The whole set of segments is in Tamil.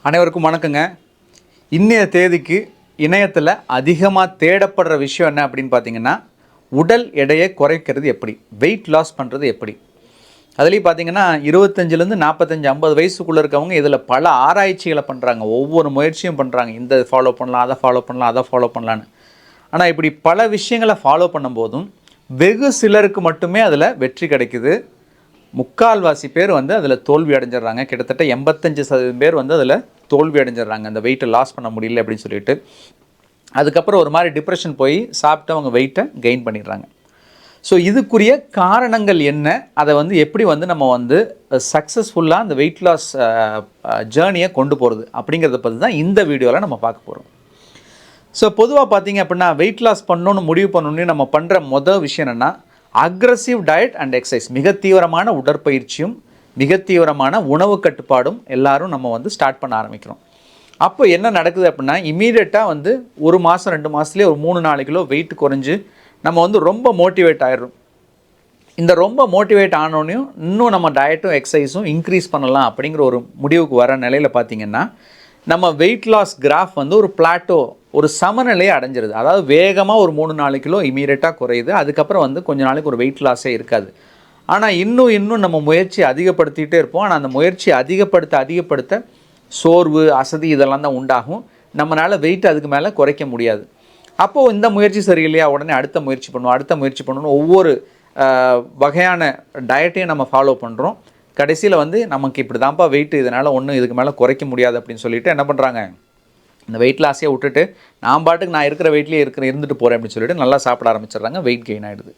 அனைவருக்கும் வணக்கங்க. இன்னைய தேதிக்கு இணையத்தில் அதிகமாக தேடப்படுற விஷயம் என்ன அப்படின்னு பார்த்தீங்கன்னா, உடல் எடையை குறைக்கிறது எப்படி, வெயிட் லாஸ் பண்ணுறது எப்படி. அதுலேயும் பார்த்தீங்கன்னா 25லேருந்து 45 50 வயசுக்குள்ளே இருக்கவங்க இதில் பல ஆராய்ச்சிகளை பண்ணுறாங்க, ஒவ்வொரு முயற்சியும் பண்ணுறாங்க. இந்த ஃபாலோ பண்ணலாம், அதை ஃபாலோ பண்ணலாம், அதை ஃபாலோ பண்ணலான்னு. ஆனால் இப்படி பல விஷயங்களை ஃபாலோ பண்ணும்போதும் வெகு சிலருக்கு மட்டுமே அதில் வெற்றி கிடைக்குது. முக்கால்வாசி பேர் வந்து அதில் தோல்வி அடைஞ்சிடுறாங்க. கிட்டத்தட்ட 85% பேர் வந்து அதில் தோல்வி அடைஞ்சிடுறாங்க, அந்த வெயிட்டை லாஸ் பண்ண முடியல அப்படின்னு சொல்லிட்டு. அதுக்கப்புறம் ஒரு மாதிரி டிப்ரெஷன் போய் சாப்பிட்டு அவங்க வெயிட்டை கெயின் பண்ணிடுறாங்க. ஸோ இதுக்குரிய காரணங்கள் என்ன, அதை வந்து எப்படி வந்து நம்ம வந்து சக்ஸஸ்ஃபுல்லாக அந்த வெயிட் லாஸ் ஜேர்னியை கொண்டு போகிறது அப்படிங்கிறத பற்றி தான் இந்த வீடியோவில் நம்ம பார்க்க போகிறோம். ஸோ பொதுவாக பார்த்தீங்க அப்படின்னா வெயிட் லாஸ் பண்ணணுன்னு முடிவு பண்ணணுன்னு நம்ம பண்ணுற மொதல் விஷயம் என்னென்னா, அக்ரஸிவ் டயட் அண்ட் எக்ஸசைஸ். மிக தீவிரமான உடற்பயிற்சியும் மிக தீவிரமான உணவு கட்டுப்பாடும் எல்லாரும் நம்ம வந்து ஸ்டார்ட் பண்ண ஆரம்பிக்கிறோம். அப்போ என்ன நடக்குது அப்படின்னா, இமீடியட்டாக வந்து ஒரு மாதம் 2 மாதத்துலேயே ஒரு 3-4 கிலோ வெயிட் குறைஞ்சி நம்ம வந்து ரொம்ப மோட்டிவேட் ஆகிடும். இந்த ரொம்ப மோட்டிவேட் ஆனோடனையும் இன்னும் நம்ம டயட்டும் எக்ஸசைஸும் இன்க்ரீஸ் பண்ணலாம் அப்படிங்கிற ஒரு முடிவுக்கு வர நிலையில் பார்த்திங்கன்னா, நம்ம வெயிட் லாஸ் கிராஃப் வந்து ஒரு பிளாட்டோ, ஒரு சமநிலையை அடைஞ்சிருது. அதாவது வேகமாக ஒரு 3-4 கிலோ இமீடியட்டாக குறையுது. அதுக்கப்புறம் வந்து கொஞ்ச நாளைக்கு ஒரு வெயிட் லாஸே இருக்காது. ஆனால் இன்னும் நம்ம முயற்சி அதிகப்படுத்திகிட்டே இருப்போம். ஆனால் அந்த முயற்சி அதிகப்படுத்த சோர்வு, அசதி இதெல்லாம் தான் உண்டாகும். நம்மளால் வெயிட் அதுக்கு மேலே குறைக்க முடியாது. அப்போது இந்த முயற்சி சரியில்லையா, உடனே அடுத்த முயற்சி பண்ணணும். ஒவ்வொரு வகையான டயட்டையும் நம்ம ஃபாலோ பண்ணுறோம். கடைசியில் வந்து நமக்கு இப்படி தான்ப்பா வெயிட், இதனால் ஒன்றும் இதுக்கு மேலே குறைக்க முடியாது அப்படின்னு சொல்லிட்டு என்ன பண்ணுறாங்க, இந்த வெயிட் லாஸே விட்டுட்டு நான் பாட்டுக்கு நான் இருக்கிற வெயிட்லேயே இருந்துட்டு போகிறேன் அப்படின்னு சொல்லிட்டு நல்லா சாப்பிட ஆரம்பிச்சிடுறாங்க. வெயிட் கெயின் ஆகிடுது.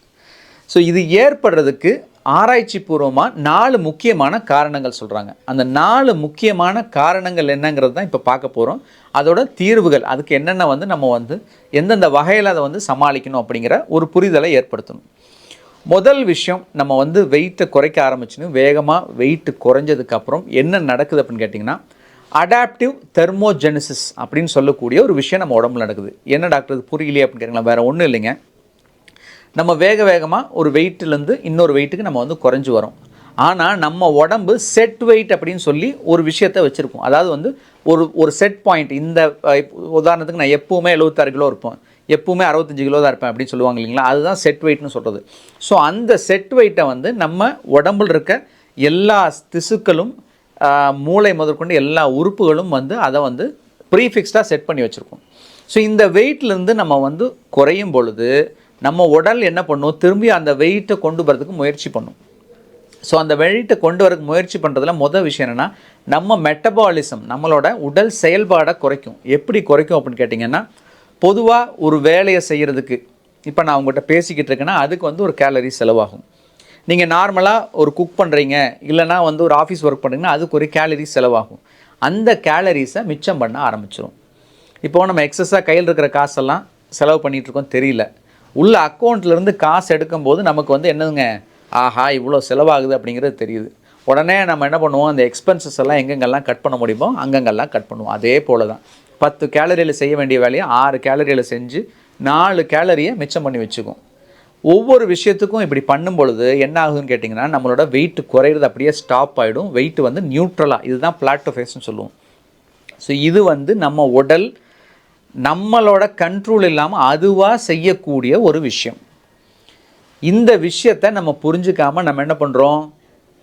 ஸோ இது ஏற்படுறதுக்கு ஆராய்ச்சி பூர்வமாக 4 முக்கியமான காரணங்கள் சொல்கிறாங்க. அந்த 4 முக்கியமான காரணங்கள் என்னங்கிறது தான் இப்போ பார்க்க போகிறோம். அதோட தீர்வுகள், அதுக்கு என்னென்ன வந்து நம்ம வந்து எந்தெந்த வகையில் அதை வந்து சமாளிக்கணும் அப்படிங்கிற ஒரு புரிதலை ஏற்படுத்தணும். முதல் விஷயம், நம்ம வந்து வெயிட்டை குறைக்க ஆரம்பிச்சுன்னு வேகமாக வெயிட்டு குறைஞ்சதுக்கப்புறம் என்ன நடக்குது அப்படின்னு கேட்டிங்கன்னா, அடாப்டிவ் தெர்மோஜெனிசிஸ் அப்படின்னு சொல்லக்கூடிய ஒரு விஷயம் நம்ம உடம்புல நடக்குது. என்ன டாக்டர் இது புரியலையே அப்படின்னு கேட்கலாம். வேறு ஒன்றும் இல்லைங்க. நம்ம வேகமாக ஒரு வெயிட்டிலேருந்து இன்னொரு வெயிட்டுக்கு நம்ம வந்து குறைஞ்சி வரோம். ஆனால் நம்ம உடம்பு செட் வெயிட் அப்படின்னு சொல்லி ஒரு விஷயத்தை வச்சுருக்கோம். அதாவது வந்து ஒரு செட் பாயிண்ட். இந்த உதாரணத்துக்கு நான் எப்போவுமே 76 கிலோ இருப்பேன், எப்போவுமே 65 கிலோ தான் இருப்பேன் அப்படின்னு சொல்லுவாங்க இல்லைங்களா, அதுதான் செட் வெயிட்னு சொல்கிறது. ஸோ அந்த செட் வெயிட்டை வந்து நம்ம உடம்பில் இருக்க எல்லா திசுக்களும், மூளை முதற்கொண்டு எல்லா உறுப்புகளும் வந்து அதை வந்து ப்ரீஃபிக்ஸ்டாக செட் பண்ணி வச்சுருக்கோம். ஸோ இந்த வெயிட்லேருந்து நம்ம வந்து குறையும் பொழுது நம்ம உடல் என்ன பண்ணும், திரும்பி அந்த வெயிட்டை கொண்டு வரதுக்கு முயற்சி பண்ணும். ஸோ அந்த வெயிட்டை கொண்டு வரதுக்கு முயற்சி பண்ணுறதுல மொதல் விஷயம் என்னென்னா, நம்ம மெட்டபாலிசம், நம்மளோட உடல் செயல்பாடை குறைக்கும். எப்படி குறைக்கும் அப்படின்னு கேட்டிங்கன்னா, பொதுவாக ஒரு வேலையை செய்கிறதுக்கு, இப்போ நான் உங்கள்கிட்ட பேசிக்கிட்டு இருக்கேன்னா அதுக்கு வந்து ஒரு கேலரி செலவாகும். நீங்கள் நார்மலாக ஒரு குக் பண்ணுறீங்க, இல்லைனா வந்து ஒரு ஆஃபீஸ் ஒர்க் பண்ணுறீங்கன்னா அதுக்கு ஒரு கேலரி செலவாகும். அந்த கேலரிஸை மிச்சம் பண்ண ஆரம்பிச்சிடும். இப்போது நம்ம எக்ஸஸாக கையில் இருக்கிற காசெல்லாம் செலவு பண்ணிகிட்ருக்கோம், தெரியல. உள்ள அக்கௌண்ட்லேருந்து காசு எடுக்கும்போது நமக்கு வந்து என்னதுங்க, ஆஹா இவ்வளோ செலவாகுது அப்படிங்கிறது தெரியுது. உடனே நம்ம என்ன பண்ணுவோம், அந்த எக்ஸ்பென்சஸ் எல்லாம் எங்கெங்கெல்லாம் கட் பண்ண முடியுமோ அங்கங்கெல்லாம் கட் பண்ணுவோம். அதே போல் தான் 10 கேலரியில் செய்ய வேண்டிய வேலையை 6 கேலரியில் செஞ்சு 4 கேலரியை மிச்சம் பண்ணி வச்சுக்கும். ஒவ்வொரு விஷயத்துக்கும் இப்படி பண்ணும் பொழுது என்ன ஆகுதுன்னு கேட்டிங்கன்னா, நம்மளோட வெயிட் குறையிறது அப்படியே ஸ்டாப் ஆகிடும். வெயிட் வந்து நியூட்ரலாக, இதுதான் பிளாட்டோ ஃபேஸ்ன்னு சொல்லுவோம். ஸோ இது வந்து நம்ம உடல் நம்மளோட கண்ட்ரோல் இல்லாமல் அதுவாக செய்யக்கூடிய ஒரு விஷயம். இந்த விஷயத்தை நம்ம புரிஞ்சுக்காமல் நம்ம என்ன பண்ணுறோம்,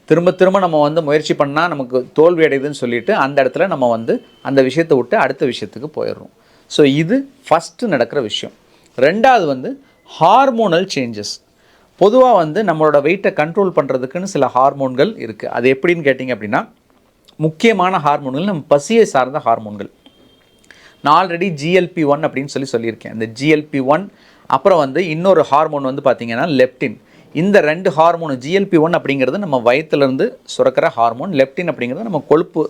திரும்ப நம்ம வந்து முயற்சி பண்ணால் நமக்கு தோல்வி அடையுதுன்னு சொல்லிட்டு அந்த இடத்துல நம்ம வந்து அந்த விஷயத்தை விட்டு அடுத்த விஷயத்துக்கு போயிடுறோம். ஸோ இது ஃபஸ்ட்டு நடக்கிற விஷயம். ரெண்டாவது வந்து ஹார்மோனல் சேஞ்சஸ். பொதுவாக வந்து நம்மளோட வெயிட்டை கண்ட்ரோல் பண்ணுறதுக்குன்னு சில ஹார்மோன்கள் இருக்குது. அது எப்படின்னு கேட்டிங்க அப்படின்னா, முக்கியமான ஹார்மோன்கள் நம்ம பசியை சார்ந்த ஹார்மோன்கள். நான் ஆல்ரெடி GLP-1 அப்படின்னு சொல்லியிருக்கேன். இந்த GLP-1 அப்புறம் வந்து இன்னொரு ஹார்மோன் வந்து பார்த்திங்கன்னா லெப்டின். இந்த 2 ஹார்மோன், GLP-1 அப்படிங்கிறது நம்ம வயிற்றுலேருந்து சுரக்கிற ஹார்மோன், லெப்டின் அப்படிங்கிறது நம்ம கொழுப்பு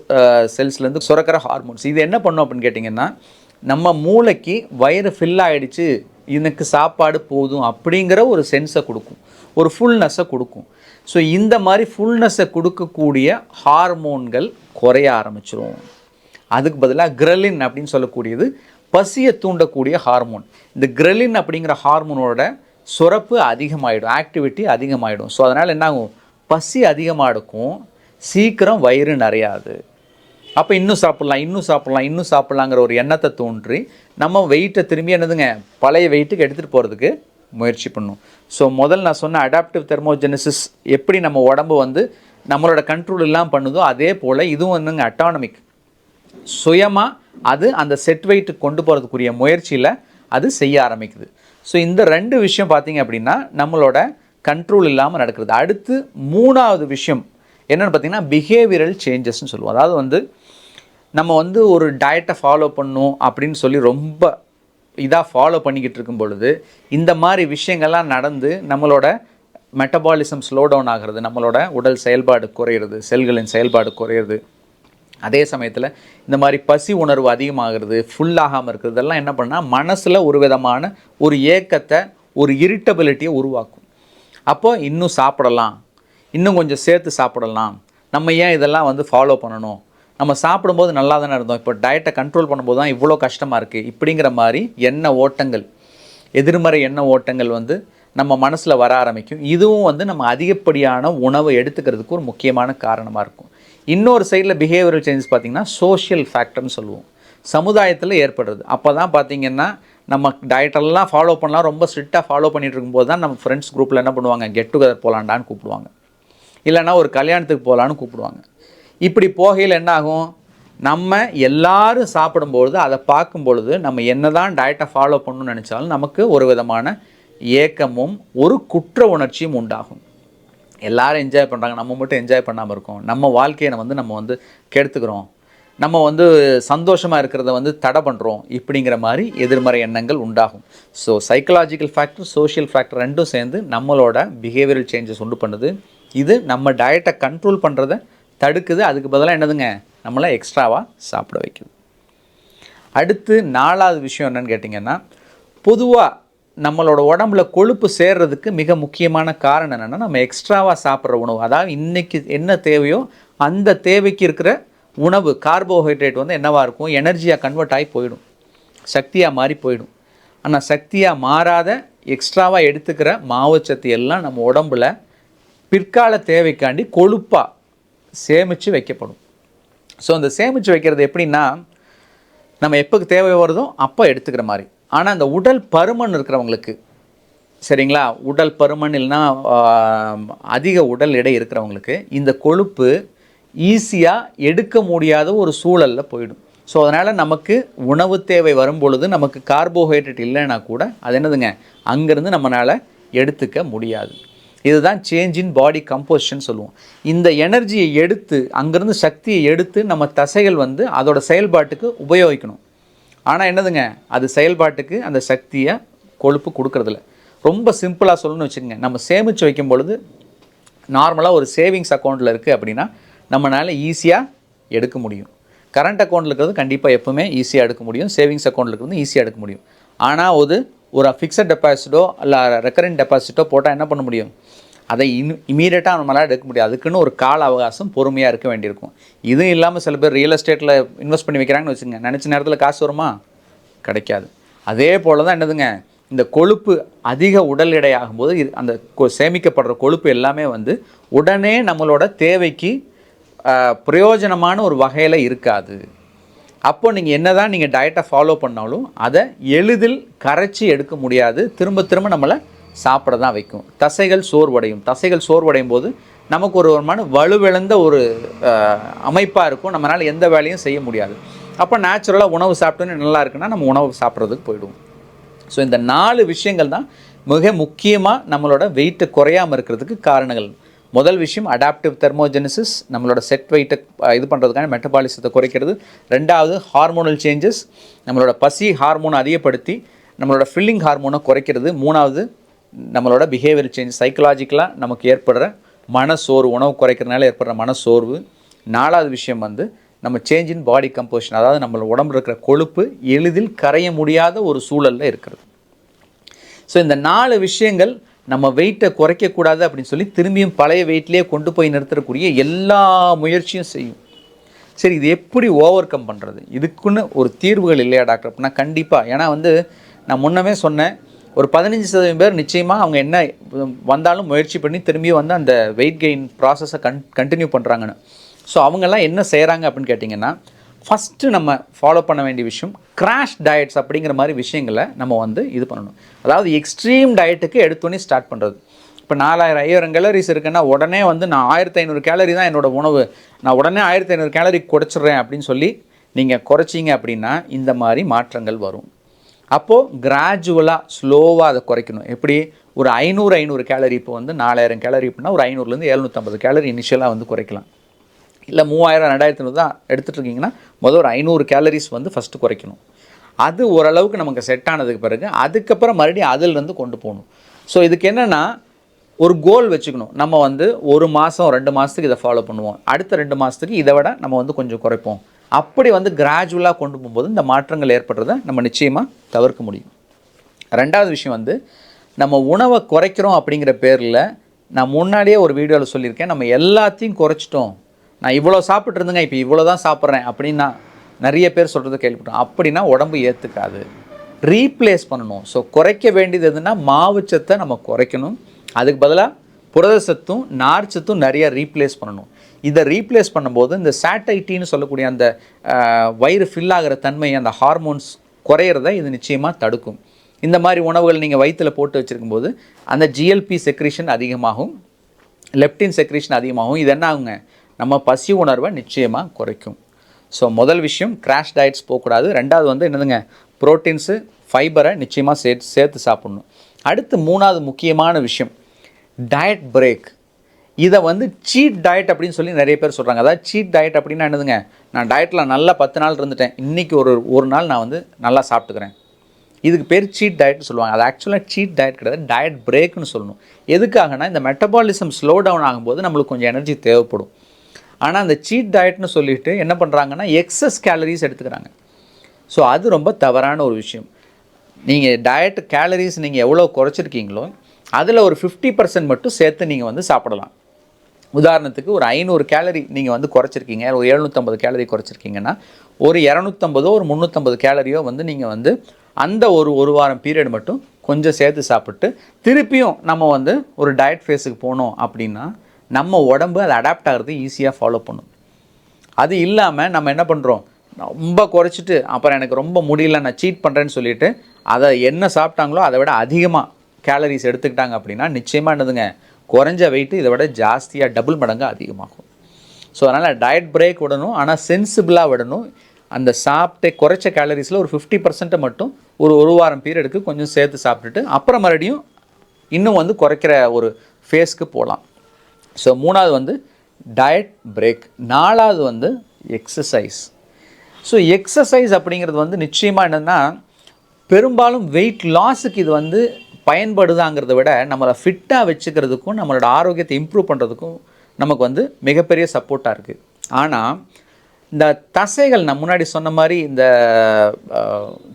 செல்ஸ்லேருந்து சுரக்கிற ஹார்மோன்ஸ். இது என்ன பண்ணும் அப்படின்னு கேட்டிங்கன்னா, நம்ம மூளைக்கு வயிறு ஃபில் ஆகிடுச்சு, எனக்கு சாப்பாடு போதும் அப்படிங்கிற ஒரு சென்ஸை கொடுக்கும், ஒரு ஃபுல்னஸை கொடுக்கும். ஸோ இந்த மாதிரி ஃபுல்னஸை கொடுக்கக்கூடிய ஹார்மோன்கள் குறைய ஆரம்பிச்சிரும். அதுக்கு பதிலாக கிரெலின் அப்படின்னு சொல்லக்கூடியது பசியை தூண்டக்கூடிய ஹார்மோன். இந்த கிரெலின் அப்படிங்கிற ஹார்மோனோட சுரப்பு அதிகமாகிடும், ஆக்டிவிட்டி அதிகமாகிடும். ஸோ அதனால் என்ன ஆகும், பசி அதிகமாக இருக்கும், சீக்கிரம் வயிறு நிறையாது. அப்போ இன்னும் சாப்பிட்லாங்கிற ஒரு எண்ணத்தை தோன்றி நம்ம வெயிட்டை திரும்பி என்னதுங்க பழைய வெயிட்டுக்கு எடுத்துகிட்டு போகிறதுக்கு முயற்சி பண்ணும். ஸோ முதல் நான் சொன்ன அடாப்டிவ் தெர்மோஜெனிசிஸ் எப்படி நம்ம உடம்பு வந்து நம்மளோட கண்ட்ரோல் இல்லாமல் பண்ணுதோ அதே போல் இதுவும் வந்துங்க அட்டானமிக், சுயமாக அது அந்த செட் வெயிட்டுக்கு கொண்டு போகிறதுக்குரிய முயற்சியில் அது செய்ய ஆரம்பிக்குது. ஸோ இந்த 2 விஷயம் பார்த்திங்க அப்படின்னா நம்மளோட கண்ட்ரோல் இல்லாமல் நடக்கிறது. அடுத்து 3வது விஷயம் என்னென்னு பார்த்திங்கன்னா பிஹேவியரல் சேஞ்சஸ்ன்னு சொல்லுவோம். அதாவது வந்து நம்ம வந்து ஒரு டயட்டை ஃபாலோ பண்ணணும் அப்படின்னு சொல்லி ரொம்ப இதாக ஃபாலோ பண்ணிக்கிட்டு இருக்கும் பொழுது இந்த மாதிரி விஷயங்கள்லாம் நடந்து நம்மளோட மெட்டபாலிசம் ஸ்லோ டவுன் ஆகிறது, நம்மளோட உடல் செயல்பாடு குறையிறது, செல்களின் செயல்பாடு குறையிறது, அதே சமயத்தில் இந்த மாதிரி பசி உணர்வு அதிகமாகிறது, ஃபுல்லாகாமல் இருக்கிறது, இதெல்லாம் என்ன பண்ணால் மனசில் ஒரு விதமான ஒரு ஏக்கத்தை, ஒரு இரிட்டபிலிட்டியை உருவாக்கும். அப்போது இன்னும் சாப்பிடலாம், இன்னும் கொஞ்சம் சேர்த்து சாப்பிடலாம், நம்ம ஏன் இதெல்லாம் வந்து ஃபாலோ பண்ணணும், நம்ம சாப்பிடும்போது நல்லா தானே இருந்தோம், இப்போ டயட்டை கண்ட்ரோல் பண்ணும்போது தான் இவ்வளோ கஷ்டமாக இருக்குது, இப்படிங்கிற மாதிரி எண்ண ஓட்டங்கள், எதிர்மறை எண்ண ஓட்டங்கள் வந்து நம்ம மனசில் வர ஆரம்பிக்கும். இதுவும் வந்து நம்ம அதிகப்படியான உணவை எடுத்துக்கிறதுக்கு ஒரு முக்கியமான காரணமாக இருக்கும். இன்னொரு சைடில் பிஹேவியரல் சேஞ்சஸ் பார்த்திங்கன்னா சோஷியல் ஃபேக்டர்னு சொல்லுவோம், சமுதாயத்தில் ஏற்படுறது. அப்போ தான் பார்த்திங்கன்னா நம்ம டயட்டெல்லாம் ஃபாலோ பண்ணலாம், ரொம்ப ஸ்ட்ரிக்டாக ஃபாலோ பண்ணிகிட்டு இருக்கும்போது தான் நம்ம ஃப்ரெண்ட்ஸ் குரூப்பில் என்ன பண்ணுவாங்க, கெட் டுகெதர் போகலான்டான்னு கூப்பிடுவாங்க, இல்லைனா ஒரு கல்யாணத்துக்கு போகலான்னு கூப்பிடுவாங்க. இப்படி போகையில் என்ன ஆகும், நம்ம எல்லாரும் சாப்பிடும்பொழுது அதை பார்க்கும் பொழுது நம்ம என்ன தான் டயட்டை ஃபாலோ பண்ணணும்னு நினச்சாலும் நமக்கு ஒரு விதமான ஏக்கமும் ஒரு குற்ற உணர்ச்சியும் உண்டாகும். எல்லாரும் என்ஜாய் பண்ணுறாங்க, நம்ம மட்டும் என்ஜாய் பண்ணாமல் இருக்கோம், நம்ம வாழ்க்கையை நம்ம வந்து கெடுத்துக்கிறோம், நம்ம வந்து சந்தோஷமாக இருக்கிறத வந்து தடை பண்ணுறோம், இப்படிங்கிற மாதிரி எதிர்மறை எண்ணங்கள் உண்டாகும். So psychological factor, social factor ரெண்டும் சேர்ந்து நம்மளோட பிஹேவியரல் சேஞ்சஸ் உண்டு பண்ணுது. இது நம்ம டயட்டை கண்ட்ரோல் பண்ணுறதை தடுக்குது, அதுக்கு பதிலாக என்னதுங்க நம்மளை எக்ஸ்ட்ராவாக சாப்பிட வைக்குது. அடுத்து 4வது விஷயம் என்னென்னு கேட்டிங்கன்னா, பொதுவாக நம்மளோட உடம்புல கொழுப்பு சேர்றதுக்கு மிக முக்கியமான காரணம் என்னென்னா நம்ம எக்ஸ்ட்ராவாக சாப்பிட்ற உணவு. அதாவது இன்றைக்கி என்ன தேவையோ அந்த தேவைக்கு இருக்கிற உணவு கார்போஹைட்ரேட் வந்து என்னவாக இருக்கும், எனர்ஜியாக கன்வெர்ட் ஆகி போயிடும், சக்தியாக மாறி போயிடும். ஆனால் சக்தியாக மாறாத எக்ஸ்ட்ராவாக எடுத்துக்கிற மாவுச்சத்து எல்லாம் நம்ம உடம்புல பிற்கால தேவைக்காண்டி கொழுப்பாக சேமித்து வைக்கப்படும். ஸோ அந்த சேமித்து வைக்கிறது எப்படின்னா நம்ம எப்போ தேவை வருதோ அப்போ எடுத்துக்கிற மாதிரி. ஆனால் அந்த உடல் பருமன் இருக்கிறவங்களுக்கு, சரிங்களா, உடல் பருமன் இல்லைன்னா அதிக உடல் எடை இருக்கிறவங்களுக்கு இந்த கொழுப்பு ஈஸியாக எடுக்க முடியாத ஒரு சூழலில் போயிடும். ஸோ அதனால் நமக்கு உணவு தேவை வரும் பொழுது நமக்கு கார்போஹைட்ரேட் இல்லைன்னா கூட அது என்னதுங்க அங்கேருந்து நம்மளால் எடுத்துக்க முடியாது. இதுதான் சேஞ்ச் இன் பாடி கம்போசிஷன் சொல்லுவோம். இந்த எனர்ஜியை எடுத்து அங்கேருந்து சக்தியை எடுத்து நம்ம தசைகள் வந்து அதோட செயல்பாட்டுக்கு உபயோகிக்கணும். ஆனால் என்னதுங்க அது செயல்பாட்டுக்கு அந்த சக்தியை கொழுப்பு கொடுக்கறதில்ல. ரொம்ப சிம்பிளாக சொல்லணும்னு வச்சுக்கோங்க, நம்ம சேமித்து வைக்கும் பொழுது நார்மலாக ஒரு சேவிங்ஸ் அக்கௌண்ட்டில் இருக்குது அப்படின்னா நம்மளால் ஈஸியாக எடுக்க முடியும். கரண்ட் அக்கௌண்ட்டில் இருக்கிறது கண்டிப்பாக எப்போவுமே ஈஸியாக எடுக்க முடியும், சேவிங்ஸ் அக்கௌண்ட்டில் இருக்கிறது ஈஸியாக எடுக்க முடியும். ஆனால் ஒரு ஃபிக்ஸட் டெபாசிட்டோ இல்லை ரெக்கரண்ட் டெபாசிட்டோ போட்டால் என்ன பண்ண முடியும், அதை இமீடியட்டாக நம்மளால் எடுக்க முடியாது. அதுக்குன்னு ஒரு கால அவகாசம் பொறுமையாக இருக்க வேண்டியிருக்கும். இதுவும் இல்லாமல் சில பேர் ரியல் எஸ்டேட்டில் இன்வெஸ்ட் பண்ணி வைக்கிறாங்கன்னு வச்சுங்க, நினச்ச நேரத்தில் காசு வருமா, கிடைக்காது. அதே போல் தான் என்னதுங்க இந்த கொழுப்பு அதிக உடல் எடை ஆகும்போது அந்த சேமிக்கப்படுற கொழுப்பு எல்லாமே வந்து உடனே நம்மளோட தேவைக்கு பிரயோஜனமான ஒரு வகையில் இருக்காது. அப்போ நீங்கள் என்ன தான் நீங்கள் டயட்டை ஃபாலோ பண்ணாலும் அதை எளிதில் கரைச்சி எடுக்க முடியாது, திரும்ப திரும்ப நம்மளை சாப்பிட தான் வைக்கும். தசைகள் சோர்வடையும் போது நமக்கு ஒரு வலுவிழந்த ஒரு அமைப்பாக இருக்கும், நம்மளால் எந்த வேலையும் செய்ய முடியாது. அப்போ நேச்சுரலாக உணவு சாப்பிட்டோன்னு நல்லா இருக்குன்னா நம்ம உணவு சாப்பிட்றதுக்கு போயிடுவோம். ஸோ இந்த 4 விஷயங்கள் தான் மிக முக்கியமாக நம்மளோட வெயிட்டை குறையாமல் இருக்கிறதுக்கு காரணங்கள். முதல் விஷயம் அடாப்டிவ் தெர்மோஜெனிசிஸ், நம்மளோட செட் வெயிட்டை இது பண்ணுறதுக்கான மெட்டபாலிசத்தை குறைக்கிறது. 2வது ஹார்மோனல் சேஞ்சஸ், நம்மளோட பசி ஹார்மோனை அதிகப்படுத்தி நம்மளோட ஃபில்லிங் ஹார்மோனை குறைக்கிறது. 3வது நம்மளோட பிஹேவியர் சேஞ்ச், சைக்கலாஜிக்கலாக நமக்கு ஏற்படுற மனசோர்வு, உணவு குறைக்கிறதுனால ஏற்படுற மனசோர்வு. 4வது விஷயம் வந்து நம்ம சேஞ்ச் இன் பாடி கம்போசிஷன், அதாவது நம்ம உடம்புல இருக்கிற கொழுப்பு எளிதில் கரைய முடியாத ஒரு சூழலில் இருக்கிறது. ஸோ இந்த 4 விஷயங்கள் நம்ம வெயிட்டை குறைக்கக்கூடாது அப்படின்னு சொல்லி திரும்பியும் பழைய வெயிட்லேயே கொண்டு போய் நிறுத்தக்கூடிய எல்லா முயற்சியும் செய்யும். சரி, இது எப்படி ஓவர் கம் பண்ணுறது, இதுக்குன்னு ஒரு தீர்வுகள் இல்லையா டாக்டர் அப்படின்னா கண்டிப்பாக. ஏன்னா வந்து நான் முன்னமே சொன்னேன், ஒரு 15% பேர் நிச்சயமாக அவங்க என்ன வந்தாலும் முயற்சி பண்ணி திரும்பியும் வந்து அந்த வெயிட் கெயின் ப்ராசஸை கண்டினியூ பண்ணுறாங்கன்னு. ஸோ அவங்கெல்லாம் என்ன செய்கிறாங்க அப்படின்னு கேட்டிங்கன்னா, ஃபஸ்ட்டு நம்ம ஃபாலோ பண்ண வேண்டிய விஷயம் கிராஷ் டயட்ஸ் அப்படிங்கிற மாதிரி விஷயங்களை நம்ம வந்து இது பண்ணணும். அதாவது எக்ஸ்ட்ரீம் டயட்டுக்கு எடுத்தோன்னே ஸ்டார்ட் பண்ணுறது. இப்போ 4000 5000 கேலரிஸ் இருக்குன்னா உடனே வந்து நான் 1500 கேலரி தான் என்னோடய உணவு, நான் உடனே 1500 கேலரி குறைச்சிட்றேன் அப்படின்னு சொல்லி நீங்கள் குறைச்சிங்க அப்படின்னா இந்த மாதிரி மாற்றங்கள் வரும். அப்போது கிராஜுவலாக ஸ்லோவாக அதை குறைக்கணும். எப்படி ஒரு 500 கேலரி, இப்போ வந்து 4000 கேலரி அப்படின்னா ஒரு 500லேருந்து 750 கேலரி இனிஷியலாக வந்து குறைக்கலாம். இல்லை 3000 2500 தான் எடுத்துகிட்டு இருக்கீங்கன்னா முதல் ஒரு 500 கேலரிஸ் வந்து ஃபஸ்ட்டு குறைக்கணும். அது ஓரளவுக்கு நமக்கு செட் ஆனதுக்கு பிறகு அதுக்கப்புறம் மறுபடியும் அதிலிருந்து கொண்டு போகணும். ஸோ இதுக்கு என்னென்னா ஒரு கோல் வச்சுக்கணும். நம்ம வந்து 1 மாதம் 2 மாதத்துக்கு இதை ஃபாலோ பண்ணுவோம், அடுத்த 2 மாதத்துக்கு இதை விட நம்ம வந்து கொஞ்சம் குறைப்போம். அப்படி வந்து கிராஜுவலாக கொண்டு போகும்போது இந்த மாற்றங்கள் ஏற்படுறதை நம்ம நிச்சயமாக தவிர்க்க முடியும். ரெண்டாவது விஷயம் வந்து நம்ம உணவை குறைக்கிறோம் அப்படிங்கிற பேரில் நான் முன்னாடியே ஒரு வீடியோவில் சொல்லியிருக்கேன், நம்ம எல்லாத்தையும் குறைச்சிட்டோம், நான் இவ்வளோ சாப்பிட்ருந்தேங்க இப்போ இவ்வளோ தான் சாப்பிட்றேன் அப்படின்னா நிறைய பேர் சொல்கிறது கேள்விப்பட்டோம். அப்படின்னா உடம்பு ஏற்றுக்காது, ரீப்ளேஸ் பண்ணணும். ஸோ குறைக்க வேண்டியது எதுனா மாவுச்சத்தை நம்ம குறைக்கணும், அதுக்கு பதிலாக புரதச்சத்தும் நார்ச்சத்தும் நிறைய ரீப்ளேஸ் பண்ணணும். இதை ரீப்ளேஸ் பண்ணும்போது இந்த சாட்டைட்டின்னு சொல்லக்கூடிய அந்த வயிறு ஃபில் ஆகிற தன்மை, அந்த ஹார்மோன்ஸ் குறையிறத இது நிச்சயமாக தடுக்கும். இந்த மாதிரி உணவுகள் நீங்கள் வயிற்றில் போட்டு வச்சுருக்கும்போது அந்த ஜிஎல்பி செக்ரீஷன் அதிகமாகும், லெப்டின் செக்ரீஷன் அதிகமாகும். இது என்ன ஆகுங்க, நம்ம பசி உணர்வை நிச்சயமாக குறைக்கும். ஸோ முதல் விஷயம் கிராஷ் டயட்ஸ் போகக்கூடாது. ரெண்டாவது வந்து என்னதுங்க, ப்ரோட்டீன்ஸு ஃபைபரை நிச்சயமாக சேர்த்து சாப்பிட்ணும். அடுத்து மூணாவது முக்கியமான விஷயம் டயட் பிரேக். இதை வந்து சீட் டயட் அப்படின்னு சொல்லி நிறைய பேர் சொல்கிறாங்க. அதாவது சீட் டயட் அப்படின்னா என்னதுங்க, நான் டயட்டில் நல்லா 10 நாள் இருந்துட்டேன், இன்றைக்கி ஒரு நாள் நான் வந்து நல்லா சாப்பிட்டுக்கிறேன், இதுக்கு பேர் சீட் டயட்னு சொல்லுவாங்க. அது ஆக்சுவலாக சீட் டயட் கிடையாது, டயட் பிரேக்னு சொல்லணும். எதுக்காகனா இந்த மெட்டபாலிசம் ஸ்லோ டவுன் ஆகும்போது நம்மளுக்கு கொஞ்சம் எனர்ஜி தேவைப்படும். ஆனால் அந்த சீட் டயட்னு சொல்லிட்டு என்ன பண்ணுறாங்கன்னா எக்ஸஸ் கேலரிஸ் எடுத்துக்கிறாங்க. ஸோ அது ரொம்ப தவறான ஒரு விஷயம். நீங்கள் டயட் கேலரிஸ் நீங்கள் எவ்வளோ குறைச்சிருக்கீங்களோ அதில் ஒரு 50% மட்டும் சேர்த்து நீங்கள் வந்து சாப்பிடலாம். உதாரணத்துக்கு ஒரு 500 கேலரி நீங்கள் வந்து குறைச்சிருக்கீங்க, ஒரு 750 கேலரி குறைச்சிருக்கீங்கன்னா ஒரு 250 ஒரு 350 கேலரியோ வந்து நீங்கள் வந்து அந்த ஒரு வாரம் பீரியட் மட்டும் கொஞ்சம் சேர்த்து சாப்பிட்டு திருப்பியும் நம்ம வந்து ஒரு டயட் ஃபேஸுக்கு போனோம் அப்படின்னா நம்ம உடம்பு அதை அடாப்ட் ஆகிறது ஈஸியாக ஃபாலோ பண்ணும். அது இல்லாமல் நம்ம என்ன பண்ணுறோம், ரொம்ப குறைச்சிட்டு அப்புறம் எனக்கு ரொம்ப முடியல நான் சீட் பண்ணுறேன்னு சொல்லிவிட்டு அதை என்ன சாப்பிட்டாங்களோ அதை விட அதிகமாக கேலரிஸ் எடுத்துக்கிட்டாங்க அப்படின்னா நிச்சயமாக என்னதுங்க, குறைஞ்ச வெயிட்டு இதை விட ஜாஸ்தியாக டபுள் மடங்கு அதிகமாகும். ஸோ அதனால் டயட் பிரேக் விடணும், ஆனால் சென்சிபிளாக விடணும். அந்த சாப்பிட்டு குறைச்ச கேலரிஸில் ஒரு 50% மட்டும் ஒரு வாரம் பீரியடுக்கு கொஞ்சம் சேர்த்து சாப்பிட்டுட்டு அப்புறம் மறுபடியும் இன்னும் வந்து குறைக்கிற ஒரு ஃபேஸ்க்கு போகலாம். ஸோ மூணாவது வந்து டயட் பிரேக். நாலாவது வந்து எக்ஸசைஸ். ஸோ எக்ஸசைஸ் அப்படிங்கிறது வந்து நிச்சயமாக என்னென்னா பெரும்பாலும் வெயிட் லாஸுக்கு இது வந்து பயன்படுதாங்கிறத விட நம்மளை ஃபிட்டாக வச்சுக்கிறதுக்கும் நம்மளோட ஆரோக்கியத்தை இம்ப்ரூவ் பண்ணுறதுக்கும் நமக்கு வந்து மிகப்பெரிய சப்போர்ட்டாக இருக்குது. ஆனால் இந்த தசைகள் நான் முன்னாடி சொன்ன மாதிரி இந்த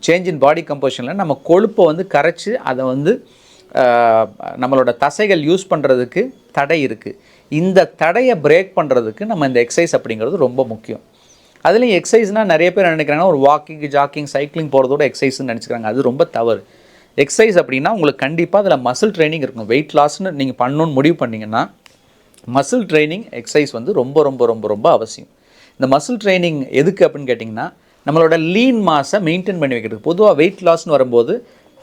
சேஞ்ச் இன் பாடி கம்போசிஷனில் நம்ம கொழுப்பை வந்து கரைச்சி அதை வந்து நம்மளோட தசைகள் யூஸ் பண்ணுறதுக்கு தடை இருக்குது. இந்த தடையை பிரேக் பண்ணுறதுக்கு நம்ம இந்த எக்ஸசைஸ் அப்படிங்கிறது ரொம்ப முக்கியம். அதுலேயும் எக்ஸசைஸ்னால் நிறைய பேர் நினைக்கிறாங்கன்னா ஒரு வாக்கிங் ஜாக்கிங் சைக்கிளிங் போகிறதோட எக்ஸசைஸ்ன்னு நினச்சிக்கிறாங்க. அது ரொம்ப தவறு. எக்ஸசைஸ் அப்படின்னா உங்களுக்கு கண்டிப்பாக அதில் மசில் ட்ரைனிங் இருக்கணும். வெயிட் லாஸ்ன்னு நீங்கள் பண்ணணுன்னு முடிவு பண்ணிங்கன்னா மசில் ட்ரைனிங் எக்ஸசைஸ் வந்து ரொம்ப ரொம்ப ரொம்ப ரொம்ப அவசியம். இந்த மசில் ட்ரைனிங் எதுக்கு அப்படின்னு கேட்டிங்கன்னா நம்மளோட லீன் மாஸை மெயின்டைன் பண்ணி வைக்கிறதுக்கு. பொதுவாக வெயிட் லாஸ்ன்னு வரும்போது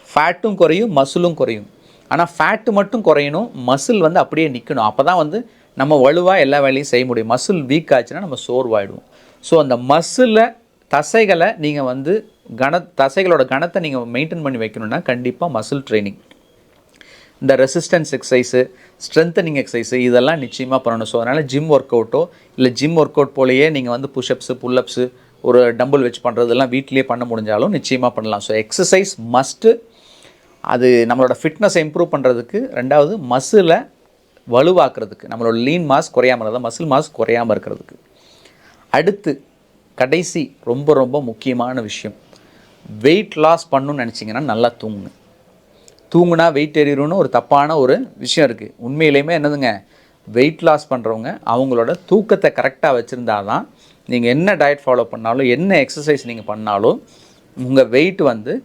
ஃபேட்டும் குறையும் மசிலும் குறையும். ஆனால் ஃபேட்டு மட்டும் குறையணும், மசில் வந்து அப்படியே நிற்கணும். அப்போ தான் வந்து நம்ம வலுவாக எல்லா வேலையும் செய்ய முடியும். மசில் வீக் ஆச்சுன்னா நம்ம சோர்வாயிடுவோம். ஸோ அந்த மசிலை தசைகளை நீங்கள் வந்து தசைகளோட கணத்தை நீங்கள் மெயின்டைன் பண்ணி வைக்கணுன்னா கண்டிப்பாக மசில் ட்ரைனிங், இந்த ரெசிஸ்டன்ஸ் எக்ஸசைஸு, ஸ்ட்ரென்தனிங் எக்ஸசைஸு இதெல்லாம் நிச்சயமாக பண்ணணும். ஸோ அதனால் ஜிம் ஒர்க் அவுட்டோ இல்லை ஜிம் ஒர்க் அவுட் போலேயே நீங்கள் வந்து புஷ்அப்ஸு புல்லப்ஸு ஒரு டம்பிள் வச்சு பண்ணுறதெல்லாம் வீட்டிலேயே பண்ண முடிஞ்சாலும் நிச்சயமாக பண்ணலாம். So exercise must. அது நம்மளோட ஃபிட்னஸை இம்ப்ரூவ் பண்ணுறதுக்கு, ரெண்டாவது மசிலை வலுவாக்குறதுக்கு, நம்மளோட லீன் மாஸ் குறையாமல் இருந்தால் மசில் மாஸ் குறையாமல் இருக்கிறதுக்கு. அடுத்து கடைசி ரொம்ப ரொம்ப முக்கியமான விஷயம், வெயிட் லாஸ் பண்ணணும்னு நினச்சிங்கன்னா நல்லா தூங்குனா வெயிட் ஏறிடும்னு ஒரு தப்பான ஒரு விஷயம் இருக்குது. உண்மையிலேயுமே என்னதுங்க, வெயிட் லாஸ் பண்ணுறவங்க அவங்களோட தூக்கத்தை கரெக்டாக வச்சுருந்தா தான் நீங்கள் என்ன டயட் ஃபாலோ பண்ணாலும் என்ன எக்ஸசைஸ் நீங்கள் பண்ணாலும் உங்கள் வெயிட் வந்து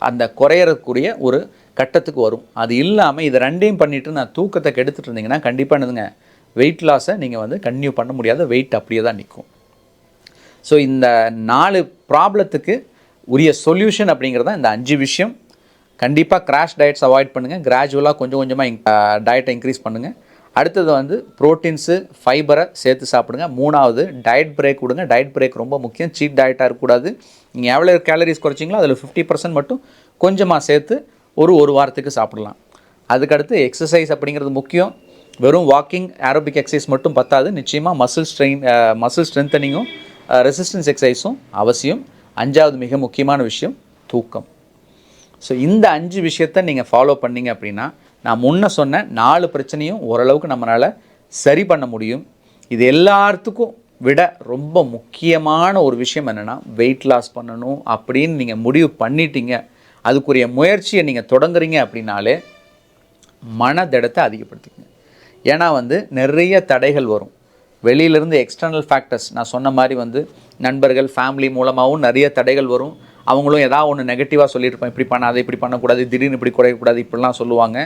அந்த குறையறக்கூடிய ஒரு கட்டத்துக்கு வரும். அது இல்லாமல் இதை ரெண்டையும் பண்ணிவிட்டு நான் தூக்கத்தை கெடுத்துட்டு இருந்தீங்கன்னா கண்டிப்பாக என்னதுங்க வெயிட் லாஸை நீங்கள் வந்து கன்டினியூ பண்ண முடியாத, வெயிட் அப்படியே தான் நிற்கும். ஸோ இந்த 4 ப்ராப்ளத்துக்கு உரிய சொல்யூஷன் அப்படிங்கிறது தான் இந்த 5 விஷயம். கண்டிப்பாக கிராஷ் டயட்ஸ் அவாய்ட் பண்ணுங்கள். கிராஜுவலாக கொஞ்சம் கொஞ்சமாக டயட்டை இன்க்ரீஸ் பண்ணுங்கள். அடுத்தது வந்து ப்ரோட்டீன்ஸு, ஃபைபரை சேர்த்து சாப்பிடுங்க. 3வது டயட் பிரேக் கொடுங்க. டயட் பிரேக் ரொம்ப முக்கியம். சீட் டயட்டாக இருக்கக்கூடாது. நீங்கள் எவ்வளோ கேலரிஸ் குறைச்சிங்களோ அதில் 50% மட்டும் கொஞ்சமாக சேர்த்து ஒரு வாரத்துக்கு சாப்பிடலாம். அதுக்கடுத்து எக்ஸசைஸ் அப்படிங்கிறது முக்கியம். வெறும் வாக்கிங், ஏரோபிக் எக்ஸசைஸ் மட்டும் பத்தாது. நிச்சயமாக மசில் ஸ்ட்ரென்தனிங்கும் ரெசிஸ்டன்ஸ் எக்ஸசைஸும் அவசியம். 5வது மிக முக்கியமான விஷயம் தூக்கம். ஸோ இந்த 5 விஷயத்தை நீங்கள் ஃபாலோ பண்ணிங்க அப்படின்னா நான் முன்ன சொன்ன 4 பிரச்சனையும் ஓரளவுக்கு நம்மளால் சரி பண்ண முடியும். இது எல்லாத்துக்கும் விட ரொம்ப முக்கியமான ஒரு விஷயம் என்னென்னா, வெயிட் லாஸ் பண்ணணும் அப்படின்னு நீங்கள் முடிவு பண்ணிட்டீங்க, அதுக்குரிய முயற்சியை நீங்கள் தொடங்குறீங்க அப்படின்னாலே மனதிடத்தை அதிகப்படுத்திக்கங்க. ஏன்னா வந்து நிறைய தடைகள் வரும். வெளியிலேருந்து எக்ஸ்டர்னல் ஃபேக்டர்ஸ், நான் சொன்ன மாதிரி வந்து நண்பர்கள், ஃபேமிலி மூலமாகவும் நிறைய தடைகள் வரும். அவங்களும் ஏதாவது ஒன்று நெகட்டிவாக சொல்லியிருப்பாங்க, இப்படி பண்ணாத, இப்படி பண்ணக்கூடாது, திடீர்னு இப்படி குறையக்கூடாது, இப்படிலாம் சொல்லுவாங்க.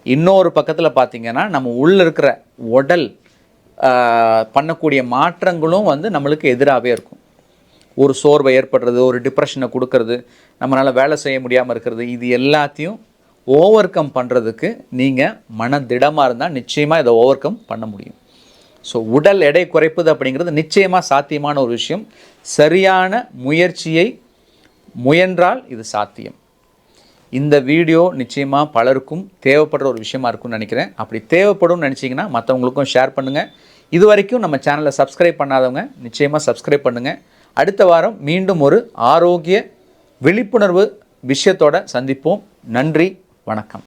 இன்னொரு பக்கத்தில் பார்த்திங்கன்னா நம்ம உள்ளே இருக்கிற உடல் பண்ணக்கூடிய மாற்றங்களும் வந்து நம்மளுக்கு எதிராகவே இருக்கும். ஒரு சோர்வை ஏற்படுறது, ஒரு டிப்ரெஷனை கொடுக்கறது, நம்மளால் வேலை செய்ய முடியாமல் இருக்கிறது, இது எல்லாத்தையும் ஓவர் கம் பண்ணுறதுக்கு நீங்கள் மனதிடமாக இருந்தால் நிச்சயமாக இதை ஓவர் கம் பண்ண முடியும். ஸோ உடல் எடை குறைப்பது அப்படிங்கிறது நிச்சயமாக சாத்தியமான ஒரு விஷயம். சரியான முயற்சியை முயன்றால் இது சாத்தியம். இந்த வீடியோ நிச்சயமாக பலருக்கும் தேவைப்படுற ஒரு விஷயமா இருக்கும்னு நினைக்கிறேன். அப்படி தேவைப்படும் நினச்சிங்கன்னா மற்றவங்களுக்கும் ஷேர் பண்ணுங்கள். இது வரைக்கும் நம்ம சேனலை சப்ஸ்கிரைப் பண்ணாதவங்க நிச்சயமாக சப்ஸ்கிரைப் பண்ணுங்கள். அடுத்த வாரம் மீண்டும் ஒரு ஆரோக்கிய விழிப்புணர்வு விஷயத்தோடு சந்திப்போம். நன்றி, வணக்கம்.